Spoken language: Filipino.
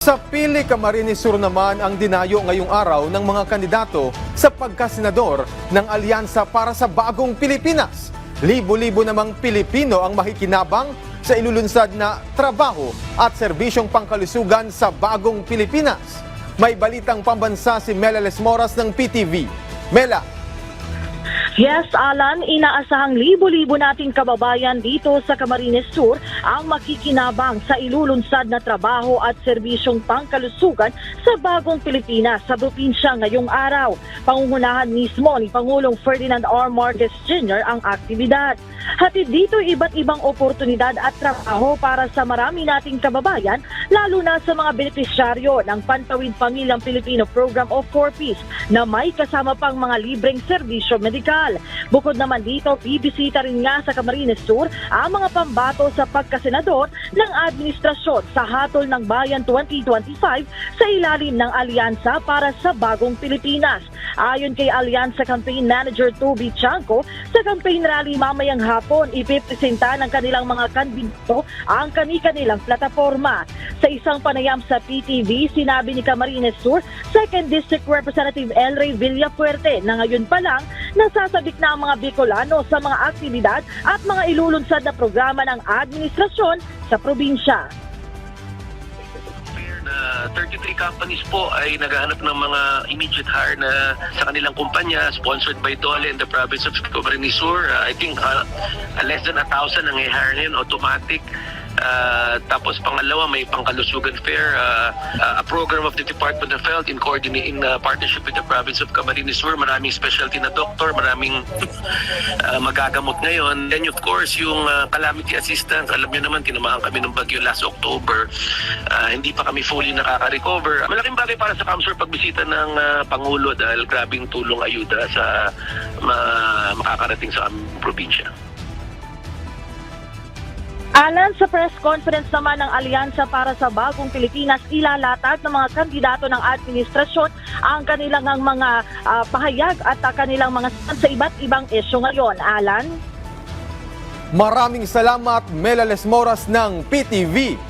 Sa Pili, Camarines Sur naman ang dinayo ngayong araw ng mga kandidato sa pagkasenador ng Alyansa para sa Bagong Pilipinas. Libo-libo namang Pilipino ang makikinabang sa ilulunsad na trabaho at serbisyong pangkalusugan sa Bagong Pilipinas. May balitang pambansa si Mela Lesmoras ng PTV. Mela. Yes, Alan, inaasahang libo-libo nating kababayan dito sa Camarines Sur ang makikinabang sa ilulunsad na trabaho at serbisyong pangkalusugan sa Bagong Pilipinas sa probinsya ngayong araw. Pangungunahan mismo ni Pangulong Ferdinand R. Marcos Jr. ang aktibidad. Hatid dito iba't ibang oportunidad at trabaho para sa marami nating kababayan, lalo na sa mga benepisyaryo ng Pantawid Pamilyang Pilipino Program of 4Ps na may kasama pang mga libreng serbisyo medikal. Bukod naman dito, bibisita rin nga sa Camarines Sur ang mga pambato sa pagkasenador ng administrasyon sa Hatol ng Bayan 2025 sa ilalim ng Alyansa para sa Bagong Pilipinas. Ayon kay Alyansa Campaign Manager Toby Chanco, sa campaign rally mamayang hapon, ipipresenta ng kanilang mga kandidato ang kani-kanilang plataforma. Sa isang panayam sa PTV, sinabi ni Camarines Sur 2nd District Representative El Rey Villafuerte na ngayon pa lang nasasabik na ang mga Bicolano sa mga aktibidad at mga ilulunsad na programa ng administrasyon sa probinsya. 33 companies po ay naghahanap ng mga immediate hire na sa kanilang kumpanya, sponsored by DOLE in the province of Camarines Sur. I think less than 1,000 ang i-hire na yun, automatic. Tapos pangalawa, may pangkalusugan fair, a program of the Department of Health in partnership with the province of Camarines Sur. Maraming specialty na doktor, maraming magagamot ngayon. Then of course, yung calamity assistance, alam niyo naman, tinamaan kami ng bagyo last October. Hindi pa kami fully nakaka-recover. Malaking bagay para sa CAMSUR pagbisita ng Pangulo dahil grabing tulong ayuda sa makakarating sa aming probinsya. Alan, sa press conference naman ng Alyansa para sa Bagong Pilipinas, ilalatag ng mga kandidato ng administrasyon ang kanilang mga pahayag at kanilang mga stand sa iba't ibang isyu ngayon. Alan? Maraming salamat, Mela Lesmoras ng PTV.